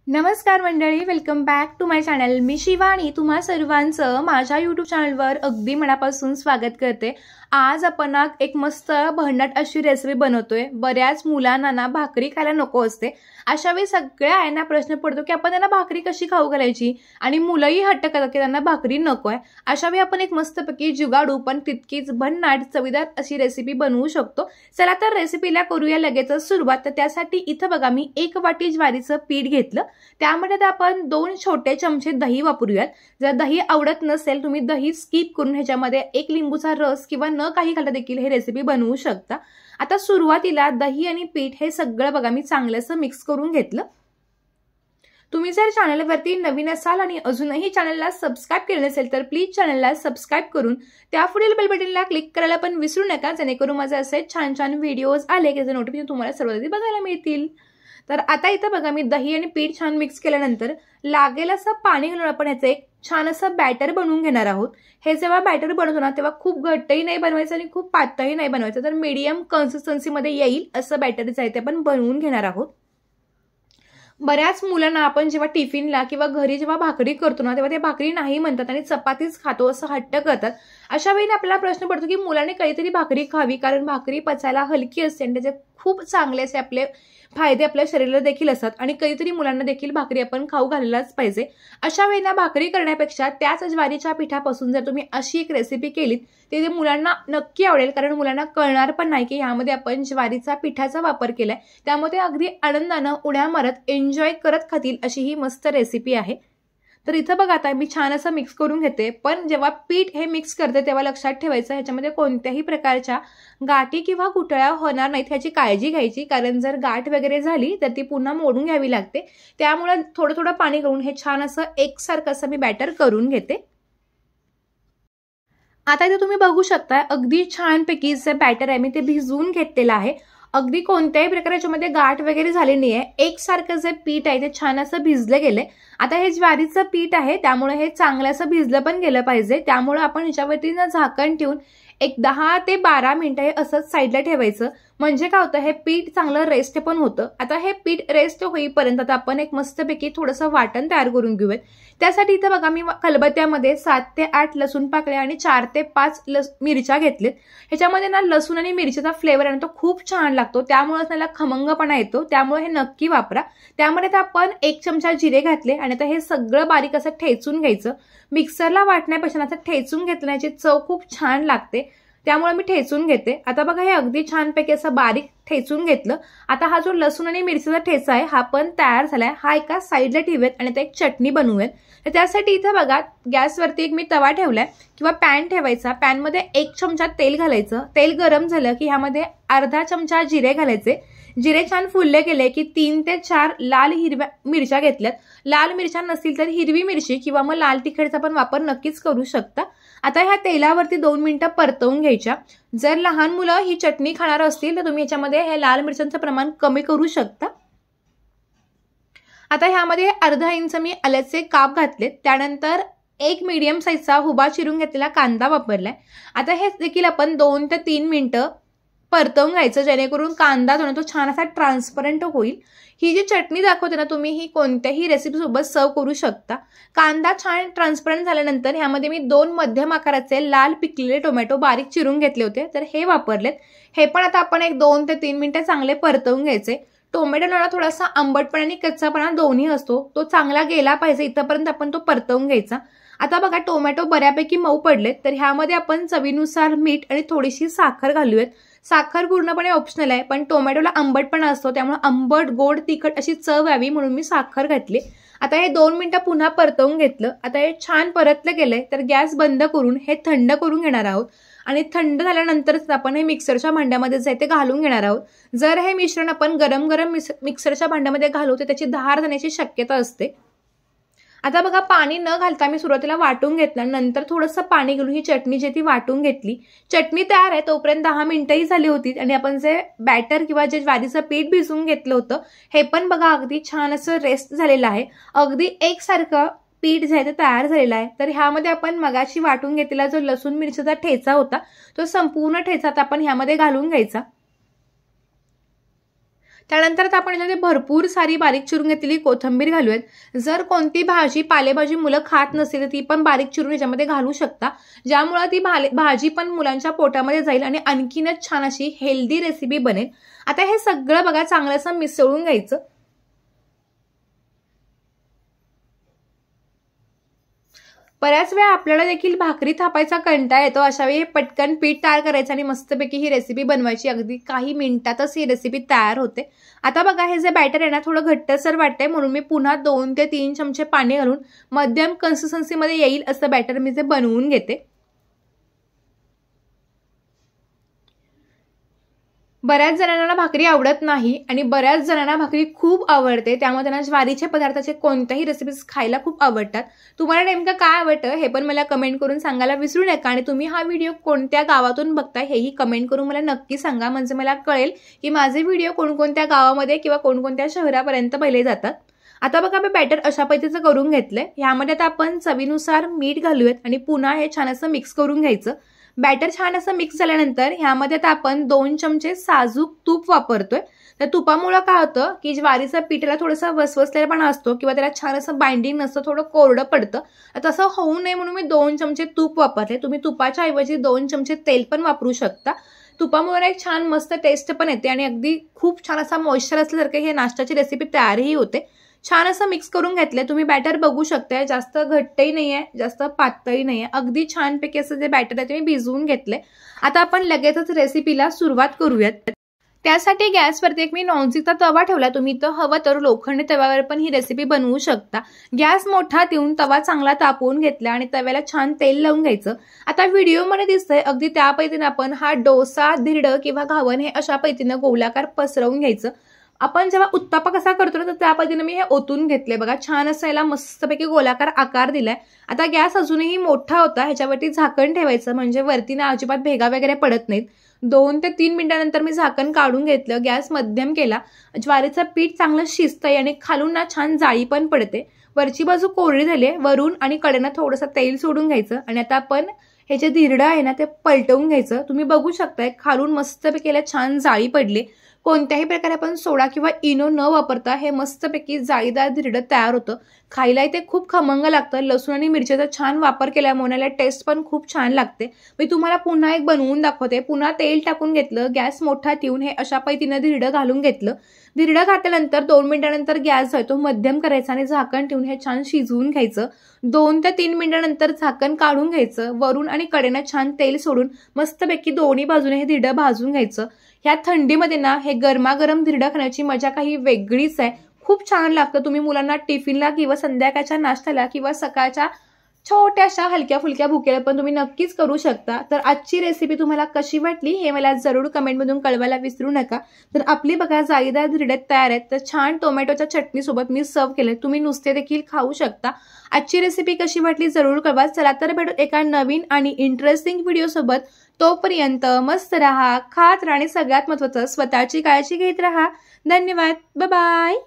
नमस्कार मंडळी, welcome back to my channel. मी शिवानी तुम्हा सर्वांचं माझ्या यूट्यूब चॅनलवर अगदी मनापासून स्वागत करते। आज आपण एक मस्त भन्नाट अशी रेसिपी बनवतोय। बऱ्याच मुलांना ना भाकरी खायला नको असते, अशा वेळी सगळ्या आयांना प्रश्न पडतो की आपण त्यांना भाकरी कशी खाऊ घालायची आणि मुलंही हट्ट करतात की त्यांना भाकरी नको आहे। अशा वेळी आपण एक मस्तपैकी जुगाडू पण तितकीच भन्नाट चवीदार अशी रेसिपी बनवू शकतो। चला तर रेसिपीला करूया लगेचच सुरुवात। तर त्यासाठी इथं बघा मी 1 वाटी ज्वारीचं पीठ घेतलं, त्यामध्ये आपण 2 छोटे चमचे दही वापरूयात। जर दही आवडत नसेल तुम्ही दही स्किप करून ह्याच्यामध्ये 1 लिंबूचा रस किंवा न काही घालता देखील हे रेसिपी बनवू शकता। आता सुरुवातीला दही आणि पीठ हे सगळं बघा मी चांगलंसं मिक्स करून घेतलं। तुम्ही जर चॅनलवरती नवीन असाल आणि अजूनही चॅनलला सबस्क्राइब केले नसेल तर प्लीज चॅनलला सबस्क्राइब करून त्यापुढील बेल बटनला क्लिक करायला पण विसरू नका, जेणेकरून माझे असे छान छान व्हिडिओज आले की नोटिफिकेशन तुम्हाला सर्वात बघायला मिळतील। तर आता इथं बघा मी दही आणि पीठ छान मिक्स केल्यानंतर लागेल असं पाणी घालून आपण याचं एक छान असं बॅटर बनवून घेणार आहोत। हे जेव्हा बॅटर बनवतो ना तेव्हा खूप घट्टही नाही बनवायचं आणि खूप पातळही नाही बनवायचं, तर मीडियम कन्सिस्टन्सीमध्ये येईल असं बॅटर जे आहे ते आपण बनवून घेणार आहोत। बऱ्याच मुलांना आपण जेव्हा टिफिनला किंवा घरी जेव्हा भाकरी करतो ना तेव्हा ते भाकरी नाही म्हणतात आणि चपातीच खातो असं हट्ट करतात। अशा वेळी आपल्याला प्रश्न पडतो की मुलाने काहीतरी भाकरी खावी, कारण भाकरी पचायला हलकी असते आणि त्याचे खूप चांगले असे आपले फायदे आपल्या शरीराला देखील असतात आणि कधीतरी मुलांना देखील भाकरी आपण खाऊ घालायलाच पाहिजे। अशा वेळेला भाकरी करण्यापेक्षा त्याच ज्वारीच्या पिठापासून जर तुम्ही अशी एक रेसिपी केलीत ते मुलांना नक्की आवडेल, कारण मुलांना कळणार पण नाही की यामध्ये आपण ज्वारीचा पिठाचा वापर केलाय। त्यामुळे अगदी आनंदानं उड्या मारत एन्जॉय करत खातील अशी ही मस्त रेसिपी आहे। तर इथं बघा आता मी छान असं मिक्स करून घेते, पण जेव्हा पीठ हे मिक्स करते तेव्हा लक्षात ठेवायचं ह्याच्यामध्ये कोणत्याही प्रकारच्या गाठी किंवा गुठळ्या होणार नाहीत ह्याची काळजी घ्यायची, कारण जर गाठ वगैरे झाली तर ती पुन्हा मोडून घ्यावी लागते। त्यामुळे थोडं थोडं पाणी घालून हे छान असं एकसारखं असं मी बॅटर करून घेते। आता इथे तुम्ही बघू शकता अगदी छानपैकी जे बॅटर आहे मी ते भिजवून घेतलेलं आहे। अगदी कोणत्याही प्रकाराच्यामध्ये गाठ वगैरे झाली नाहीये, एकसारखं जे पीठ आहे ते छान असं भिजलं गेलंय। आता हे ज्वारीचं पीठ आहे त्यामुळे हे चांगलं असं भिजलं पण गेलं पाहिजे, त्यामुळे आपण ह्याच्यावरती झाकण ठेवून एक 10 ते 12 मिनिटं हे असंच साईडला ठेवायचं, म्हणजे काय होतं हे पीठ चांगलं रेस्ट पण होतं। आता हे पीठ रेस्ट होईपर्यंत आता आपण एक मस्तपैकी थोडंसं वाटण तयार करून घेऊयात। त्यासाठी इथं बघा मी खलबत्त्यामध्ये 7 ते 8 लसूण पाकळ्या आणि 4 ते 5 मिरच्या घेतलेत। ह्याच्यामध्ये ना लसूण आणि मिरचीचा फ्लेवर आहे तो खूप छान लागतो, त्यामुळे त्याला खमंगपणा येतो, त्यामुळे हे नक्की वापरा। त्यामध्ये आता आपण 1 चमचा जिरे घातले आणि आता हे सगळं बारीक असं ठेचून घ्यायचं। मिक्सरला वाटण्यापेक्षा असं ठेचून घेतल्याची चव खूप छान लागते, त्यामुळे मी ठेचून घेते। आता बघा हे अगदी छानपैकी असं बारीक ठेचून घेतलं। आता हा जो लसूण आणि मिरचीचा ठेचा आहे हा पण तयार झालाय, हा एका साईडला ठेवूयात आणि आता एक चटणी बनवूयात। तर त्यासाठी इथं बघा गॅसवरती एक मी तवा ठेवलाय किंवा पॅन ठेवायचा, पॅनमध्ये 1 चमचा तेल घालायचं। तेल गरम झालं की ह्यामध्ये अर्धा चमचा जिरे घालायचे। जिरे छान फुलले गेले की 3 ते 4 लाल हिरव्या मिरच्या घेतल्यात। लाल मिरच्या नसतील तर हिरवी मिरची किंवा मग लाल तिखटचा पण वापर नक्कीच करू शकता। आता ह्या तेलावरती 2 मिनिटं परतवून घ्यायच्या। जर लहान मुलं ही चटणी खाणार असतील तर तुम्ही याच्यामध्ये हे लाल मिरच्यांचं प्रमाण कमी करू शकता। आता ह्यामध्ये अर्धा इंच मी आल्याचे काप घातलेत, त्यानंतर 1 मीडियम साईजचा उभा चिरून घेतलेला कांदा वापरलाय। आता हे देखील आपण 2 ते 3 मिनिटं परतवून घ्यायचं, जेणेकरून कांदा जो तो छान असा ट्रान्सपरंट होईल। ही जी चटणी दाखवते ना तुम्ही ही कोणत्याही रेसिपी सोबत सर्व करू शकता। कांदा छान ट्रान्सपरंट झाल्यानंतर ह्यामध्ये मी 2 मध्यम आकाराचे लाल पिकलेले टोमॅटो बारीक चिरून घेतले होते, तर हे वापरलेत। हे पण आता आपण एक 2 ते 3 मिनिटं चांगले परतवून घ्यायचे। टोमॅटोला थोडासा आंबटपणा आणि कच्चापणा दोन्ही असतो, तो चांगला गेला पाहिजे इथपर्यंत आपण तो परतवून घ्यायचा। आता बघा टोमॅटो बऱ्यापैकी मऊ पडलेत, तर ह्यामध्ये आपण चवीनुसार मीठ आणि थोडीशी साखर घालूयात। साखर पूर्णपणे ऑप्शनल आहे, पण टोमॅटोला आंबटपणा असतो त्यामुळे आंबट गोड तिखट अशी चव यावी म्हणून मी साखर घातली। आता हे 2 मिनिटं पुन्हा परतवून घेतलं। आता हे छान परतलं गेलंय, तर गॅस बंद करून हे थंड करून घेणार आहोत आणि थंड झाल्यानंतरच आपण हे मिक्सरच्या भांड्यामध्ये जे ते घालून घेणार आहोत। जर हे मिश्रण आपण गरम गरम मिक्सरच्या भांड्यामध्ये घालू तर त्याची धार जाण्याची शक्यता असते। आता बघा पाणी न घालता मी सुरुवातीला वाटून घेतलं, नंतर थोडंसं पाणी घालून ही चटणी जी ती वाटून घेतली। चटणी तयार आहे तोपर्यंत 10 मिनिटंही झाली होती आणि आपण जे बॅटर किंवा जे ज्वारीचं पीठ भिजवून घेतलं होतं हे पण बघा अगदी छान असं रेस्ट झालेलं आहे। अगदी एकसारखं पीठ जे आहे ते तयार झालेलं आहे। तर ह्यामध्ये आपण मगाशी वाटून घेतलेला जो लसूण मिरचीचा ठेचा होता तो संपूर्ण ठेचा आपण ह्यामध्ये घालून घ्यायचा। त्यानंतर आता आपण याच्यामध्ये भरपूर सारी बारीक चिरून घेतलेली कोथिंबीर घालूयात। जर कोणती भाजी पालेभाजी मुलं खात नसतील तर ती पण बारीक चिरून याच्यामध्ये घालू शकता, ज्यामुळे ती भाजी पण मुलांच्या पोटामध्ये जाईल आणि आणखीनच छान अशी हेल्दी रेसिपी बनेल। आता हे सगळं बघा चांगलं असं मिसळून घ्यायचं। बऱ्याच वेळा आपल्याला देखील भाकरी थापायचा कंटाळा येतो, अशा वेळी पटकन पीठ तयार करायचं आणि मस्तपैकी ही रेसिपी बनवायची। अगदी काही मिनिटातच ही रेसिपी तयार होते। आता बघा हे जे बॅटर आहे ना थोडं घट्टसर वाटतंय, म्हणून मी पुन्हा 2 ते 3 चमचे पाणी घालून मध्यम कन्सिस्टन्सीमध्ये येईल असं बॅटर मी जे बनवून घेते। बऱ्याच जणांना भाकरी आवडत नाही आणि बऱ्याच जणांना भाकरी खूप आवडते, त्यामुळे त्यांना ज्वारीचे पदार्थाचे कोणत्याही रेसिपीज खायला खूप आवडतात। तुम्हाला नेमकं काय आवडतं हे पण मला कमेंट करून सांगायला विसरू नका आणि तुम्ही हा व्हिडिओ कोणत्या गावातून बघताय हेही कमेंट करून मला नक्की सांगा, म्हणजे मला कळेल की माझे व्हिडिओ कोणकोणत्या गावामध्ये किंवा कोणकोणत्या शहरापर्यंत पाहिले जातात। आता बघा मी बॅटर अशा पद्धतीचं करून घेतलंय। यामध्ये आता आपण चवीनुसार मीठ घालूयात आणि पुन्हा हे छान असं मिक्स करून घ्यायचं। बॅटर छान असं मिक्स झाल्यानंतर ह्यामध्ये आता आपण 2 चमचे साजूक तूप वापरतोय। तर तुपामुळे काय होतं की ज्वारीचं पीठला थोडंसं वसवसलेपणा असतो किंवा त्याला छान असं बाइंडिंग नसतं, थोडं कोरडं पडतं। तसं होऊ नये म्हणून मी 2 चमचे तूप वापरले। तुम्ही तुपाच्या ऐवजी 2 चमचे तेल पण वापरू शकता। तुपामुळे एक छान मस्त टेस्ट पण येते आणि अगदी खूप छान असा मॉइश्चर असल्यासारखं हे नाश्त्याची रेसिपी तयारही होते। छान असं मिक्स करून घेतलंय। तुम्ही बॅटर बघू शकताय, जास्त घट्टही नाहीये जास्त पातळही नाहीये, अगदी छानपैकी असं जे बॅटर आहे ते मी भिजवून घेतलंय। आता आपण लगेचच रेसिपीला सुरुवात करूयात। त्यासाठी गॅसवरती एक मी नॉनस्टिकचा तवा ठेवला। तुम्ही इथं हवं तर लोखंडी तव्यावर पण ही रेसिपी बनवू शकता। गॅस मोठा देऊन तवा चांगला तापवून घेतला आणि तव्याला छान तेल लावून घ्यायचं। आता व्हिडिओमध्ये दिसतंय अगदी त्या पद्धतीने आपण हा डोसा, धिरडं किंवा घावन हे अशा पद्धतीने गोलाकार पसरवून घ्यायचं। आपण जेव्हा उत्तापा कसा करतो ना तर त्या पद्धतीने मी हे ओतून घेतले। बघा छान असं याला मस्तपैकी गोलाकार आकार दिलाय। आता गॅस अजूनही मोठा होता, ह्याच्यावरती झाकण ठेवायचं म्हणजे वरती ना अजिबात भेगा वगैरे पडत नाहीत। 2 ते 3 मिनिटांनंतर मी झाकण काढून घेतलं, गॅस मध्यम केला। ज्वारीचं पीठ चांगलं शिजतंय आणि खालून ना छान जाळी पण पडते। वरची बाजू कोरडी झाली, वरून आणि कडेनं थोडंसं तेल सोडून घ्यायचं आणि आता आपण हे जे धिरडं आहे ना ते पलटवून घ्यायचं। तुम्ही बघू शकताय खालून मस्तपैकी याला छान जाळी पडली। कोणत्याही प्रकारे आपण सोडा किंवा इनो न वापरता हे मस्तपैकी जाळीदार धिरडं तयार होतं। खायला ते खूप खमंग लागतं। लसूण आणि मिरचीचा छान वापर केल्यामुळे याला टेस्ट पण खूप छान लागते। मी तुम्हाला पुन्हा एक बनवून दाखवते। पुन्हा तेल टाकून घेतलं, गॅस मोठा ठेवून हे अशा पद्धतीने धिरडं घालून घेतलं। धिरडं घातल्यानंतर 2 मिनिटांनंतर गॅस जो आहे तो मध्यम करायचा आणि झाकण ठेवून हे छान शिजवून घ्यायचं। 2 ते 3 मिनिटांनंतर झाकण काढून घ्यायचं। वरून आणि कडेनं छान तेल सोडून मस्तपैकी दोन्ही बाजूने हे धिरडं भाजून घ्यायचं। ह्या थंडीमध्ये ना हे गरमागरम धिरडं खाण्याची मजा काही वेगळीच आहे, खूप छान लागतं। तुम्ही मुलांना टिफिनला किंवा संध्याकाळच्या नाश्त्याला किंवा सकाळच्या छोट्याशा हलक्या फुलक्या भुकेला पण तुम्ही नक्कीच करू शकता। तर आजची रेसिपी तुम्हाला कशी वाटली हे मला जरूर कमेंटमधून कळवायला विसरू नका। तर आपली बघा जाळीदार धिरडे तयार आहेत। तर छान टोमॅटोच्या चटणी सोबत मी सर्व केले, तुम्ही नुसते देखील खाऊ शकता। आजची रेसिपी कशी वाटली जरूर कळवा। चला तर भेटू एका नवीन आणि इंटरेस्टिंग व्हिडिओ सोबत। तोपर्यंत मस्त राहा, खात राहा आणि सगळ्यात महत्त्वाचं स्वतःची काळजी घेत राहा। धन्यवाद, बाय बाय।